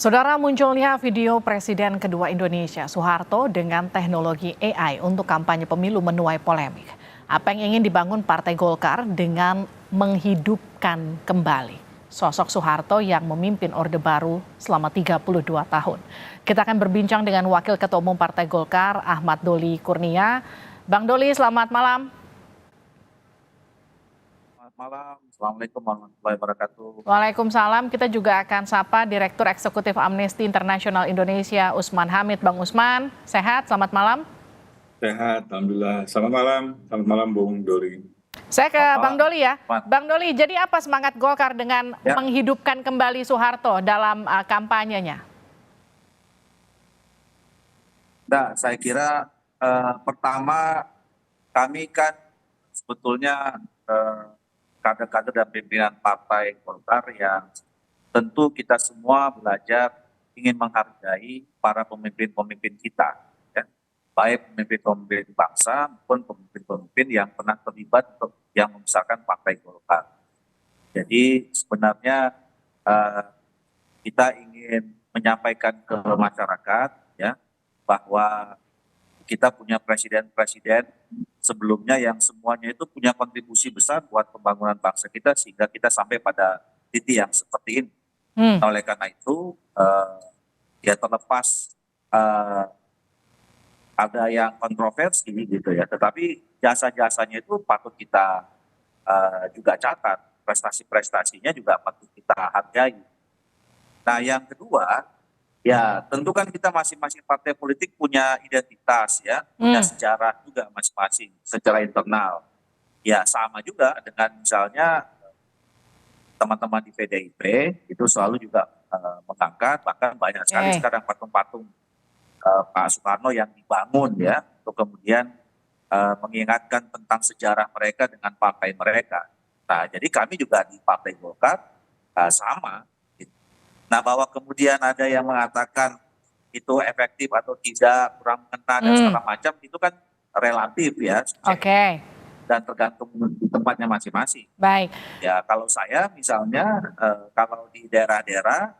Saudara, munculnya video Presiden kedua Indonesia, Soeharto, dengan teknologi AI untuk kampanye pemilu menuai polemik. Apa yang ingin dibangun Partai Golkar dengan menghidupkan kembali sosok Soeharto yang memimpin Orde Baru selama 32 tahun. Kita akan berbincang dengan Wakil Ketua Umum Partai Golkar, Ahmad Doli Kurnia. Bang Doli, selamat malam. Malam, Assalamualaikum warahmatullahi wabarakatuh. Waalaikumsalam. Kita juga akan sapa Direktur Eksekutif Amnesty International Indonesia, Usman Hamid. Bang Usman, sehat? Selamat malam. Sehat, alhamdulillah. Selamat malam Bung Doli. Saya ke Bang Doli ya. Bang Doli, jadi apa semangat Golkar dengan menghidupkan kembali Soeharto dalam kampanyenya? Nah, saya kira pertama kami kan sebetulnya kader-kader dan pimpinan Partai Golkar yang tentu kita semua belajar ingin menghargai para pemimpin-pemimpin kita, ya. Baik pemimpin-pemimpin bangsa maupun pemimpin-pemimpin yang pernah terlibat untuk yang membesarkan Partai Golkar. Jadi sebenarnya kita ingin menyampaikan ke masyarakat, ya, bahwa kita punya presiden-presiden sebelumnya yang semuanya itu punya kontribusi besar buat pembangunan bangsa kita sehingga kita sampai pada titik yang seperti ini. Oleh karena itu, ya terlepas ada yang kontroversi gitu ya, tetapi jasa-jasanya itu patut kita juga catat, prestasi-prestasinya juga patut kita hargai. Nah, yang kedua, ya tentu kan kita masing-masing partai politik punya identitas, ya, punya sejarah juga masing-masing secara internal. Ya sama juga dengan misalnya teman-teman di PDIP itu selalu juga mengangkat, bahkan banyak sekali sekarang patung-patung Pak Soekarno yang dibangun, ya, untuk kemudian mengingatkan tentang sejarah mereka dengan partai mereka. Nah, jadi kami juga di Partai Golkar sama. Nah, bahwa kemudian ada yang mengatakan itu efektif atau tidak, kurang mengena dan segala macam, itu kan relatif, ya. Oke. Dan tergantung di tempatnya masing-masing. Baik. Ya, kalau saya misalnya kalau di daerah-daerah,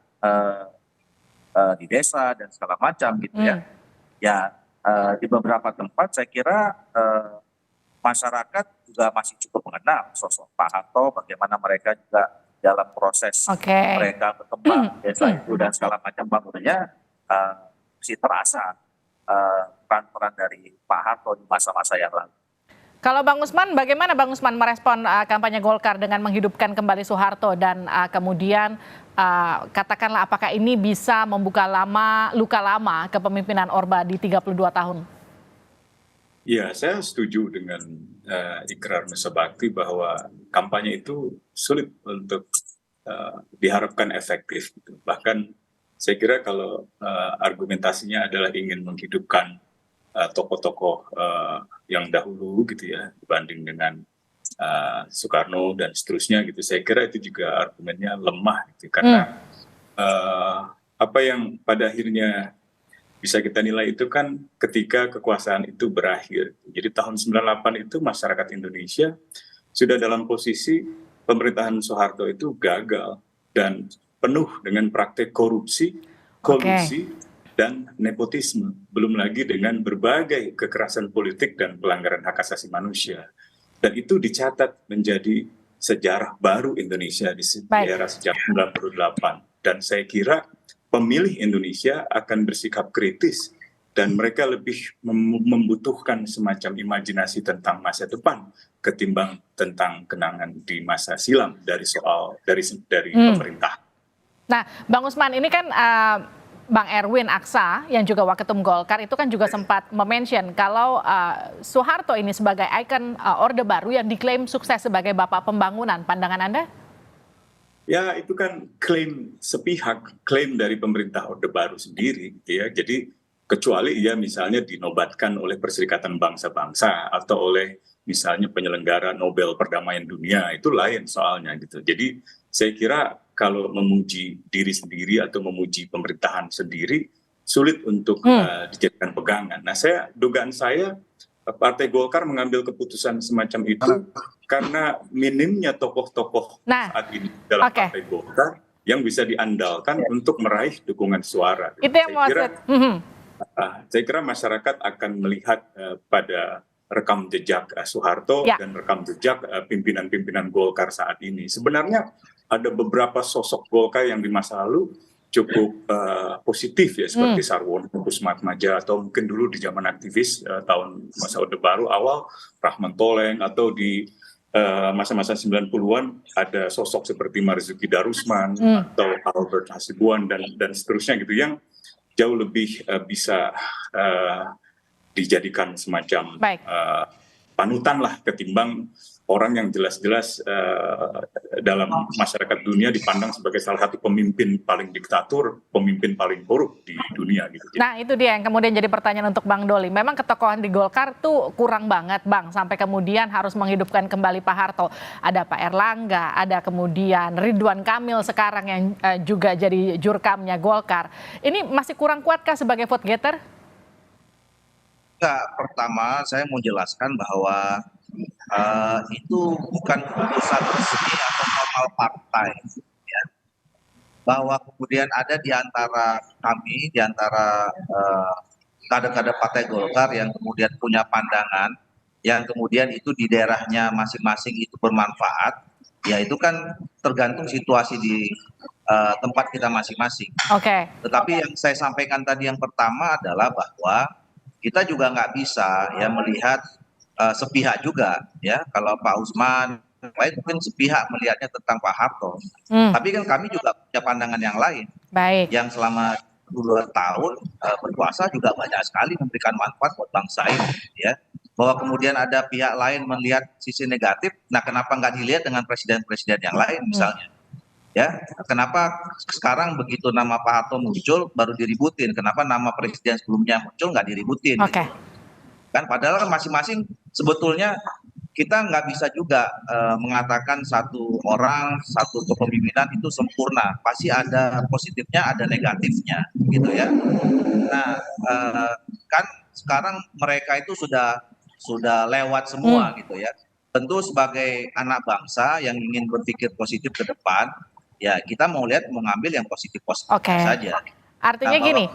di desa dan segala macam gitu ya, ya di beberapa tempat saya kira masyarakat juga masih cukup mengenal sosok Pak Harto, bagaimana mereka juga dalam proses mereka berkembang desa itu dan segala macam bangunannya masih terasa peran-peran dari Pak Harto di masa-masa yang lalu. Kalau Bang Usman, bagaimana Bang Usman merespon kampanye Golkar dengan menghidupkan kembali Soeharto dan kemudian katakanlah apakah ini bisa membuka luka lama kepemimpinan Orba di 32 tahun? Ya, saya setuju dengan ikrar Nusa Bakti bahwa kampanye itu sulit untuk diharapkan efektif. Gitu. Bahkan saya kira kalau argumentasinya adalah ingin menghidupkan tokoh-tokoh yang dahulu gitu ya dibanding dengan Soekarno dan seterusnya gitu, saya kira itu juga argumennya lemah gitu karena apa yang pada akhirnya bisa kita nilai itu kan ketika kekuasaan itu berakhir. Jadi tahun 98 itu masyarakat Indonesia sudah dalam posisi pemerintahan Soeharto itu gagal dan penuh dengan praktek korupsi, kolusi, dan nepotisme. Belum lagi dengan berbagai kekerasan politik dan pelanggaran hak asasi manusia. Dan itu dicatat menjadi sejarah baru Indonesia di era sejak 98. Dan saya kira pemilih Indonesia akan bersikap kritis dan mereka lebih membutuhkan semacam imajinasi tentang masa depan ketimbang tentang kenangan di masa silam dari pemerintah. Nah, Bang Usman, ini kan Bang Erwin Aksa yang juga Waketum Golkar itu kan juga sempat mention kalau Soeharto ini sebagai ikon Orde Baru yang diklaim sukses sebagai bapak pembangunan. Pandangan Anda? Ya, itu kan klaim sepihak, klaim dari pemerintah Orde Baru sendiri, gitu ya. Jadi kecuali ia misalnya dinobatkan oleh Perserikatan Bangsa-Bangsa atau oleh misalnya penyelenggara Nobel Perdamaian Dunia, itu lain soalnya gitu. Jadi saya kira kalau memuji diri sendiri atau memuji pemerintahan sendiri sulit untuk dijadikan pegangan. Nah, dugaan saya Partai Golkar mengambil keputusan semacam itu karena minimnya tokoh-tokoh saat ini dalam Partai Golkar yang bisa diandalkan untuk meraih dukungan suara. Itu yang mau Saya kira masyarakat akan melihat pada rekam jejak Soeharto Ya. dan rekam jejak pimpinan-pimpinan Golkar saat ini. Sebenarnya ada beberapa sosok Golkar yang di masa lalu cukup positif ya, seperti Sarwono, Kusmatmaja, atau mungkin dulu di zaman aktivis tahun masa Orde Baru awal, Rahman Toleng, atau di masa-masa 90-an ada sosok seperti Marzuki Darusman atau Albert Hasibuan dan seterusnya gitu, yang jauh lebih bisa dijadikan semacam panutan lah, ketimbang orang yang jelas-jelas dalam masyarakat dunia dipandang sebagai salah satu pemimpin paling diktator, pemimpin paling korup di dunia gitu. Nah itu dia yang kemudian jadi pertanyaan untuk Bang Doli. Memang ketokohan di Golkar tuh kurang banget Bang, sampai kemudian harus menghidupkan kembali Pak Harto. Ada Pak Erlangga, ada kemudian Ridwan Kamil sekarang yang juga jadi jurkamnya Golkar. Ini masih kurang kuatkah sebagai vote getter? Enggak, pertama saya mau jelaskan bahwa itu bukan keputusan resmi atau formal partai, ya. Bahwa kemudian ada di antara kami, di antara kader-kader Partai Golkar yang kemudian punya pandangan, yang kemudian itu di daerahnya masing-masing itu bermanfaat, ya itu kan tergantung situasi di tempat kita masing-masing. Tetapi yang saya sampaikan tadi yang pertama adalah bahwa kita juga nggak bisa ya melihat sepihak juga ya, kalau Pak Usman lain mungkin sepihak melihatnya tentang Pak Harto, tapi kan kami juga punya pandangan yang lain. Yang selama 2 tahun berkuasa juga banyak sekali memberikan manfaat buat bangsa ini ya. Bahwa kemudian ada pihak lain melihat sisi negatif, nah kenapa nggak dilihat dengan presiden-presiden yang lain misalnya ya, kenapa sekarang begitu nama Pak Harto muncul baru diributin, kenapa nama presiden sebelumnya muncul nggak diributin gitu. Kan padahal kan masing-masing sebetulnya kita nggak bisa juga mengatakan satu orang, satu kepemimpinan itu sempurna, pasti ada positifnya, ada negatifnya gitu ya. Nah kan sekarang mereka itu sudah lewat semua gitu ya. Tentu sebagai anak bangsa yang ingin berpikir positif ke depan, ya kita mau lihat, mengambil yang positif-positif saja. Artinya gini.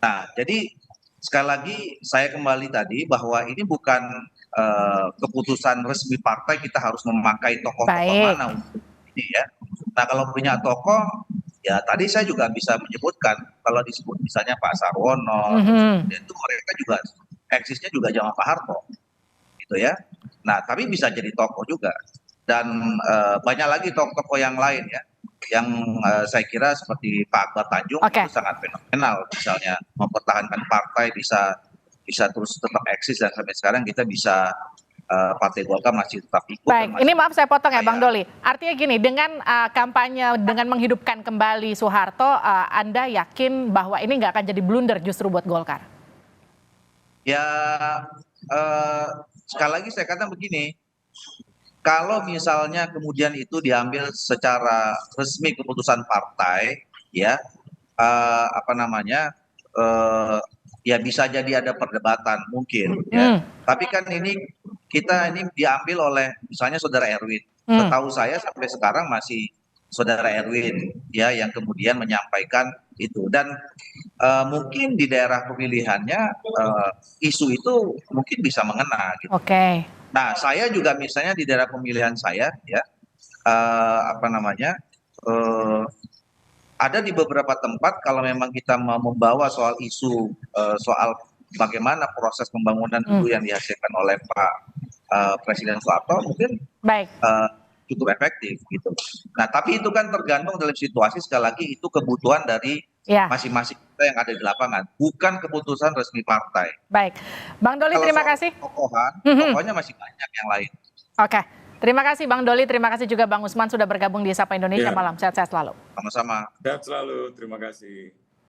Nah jadi sekali lagi saya kembali tadi bahwa ini bukan keputusan resmi partai kita harus memakai tokoh-tokoh mana untuk ini ya. Nah kalau punya tokoh, ya tadi saya juga bisa menyebutkan, kalau disebut misalnya Pak Sarwono, itu mereka juga eksisnya juga zaman Pak Harto gitu ya. Nah tapi bisa jadi tokoh juga, dan banyak lagi tokoh-tokoh yang lain ya, yang saya kira seperti Pak Akbar Tanjung itu sangat fenomenal, misalnya mempertahankan partai bisa terus tetap eksis, dan sampai sekarang kita bisa Partai Golkar masih tetap ikut. Baik, ini maaf saya potong ya Bang Doli. Artinya gini, dengan kampanye dengan menghidupkan kembali Soeharto, Anda yakin bahwa ini nggak akan jadi blunder justru buat Golkar? Ya sekali lagi saya katakan begini, kalau misalnya kemudian itu diambil secara resmi keputusan partai, ya ya bisa jadi ada perdebatan mungkin, ya. Tapi kan ini kita diambil oleh misalnya Saudara Erwin. Setahu saya sampai sekarang masih Saudara Erwin, ya, yang kemudian menyampaikan itu, dan mungkin di daerah pemilihannya isu itu mungkin bisa mengena gitu. Nah saya juga misalnya di daerah pemilihan saya ya ada di beberapa tempat kalau memang kita mau membawa soal isu soal bagaimana proses pembangunan dulu yang dihasilkan oleh Pak Presiden Soeharto, mungkin cukup efektif gitu. Nah tapi itu kan tergantung dalam situasi, sekali lagi itu kebutuhan dari masing-masing kita yang ada di lapangan, bukan keputusan resmi partai. Baik, Bang Doli terima kasih. Tokohnya masih banyak yang lain. Terima kasih Bang Doli, terima kasih juga Bang Usman sudah bergabung di Sapa Indonesia Malam. Sehat-sehat selalu. Sama-sama. Sehat selalu, terima kasih.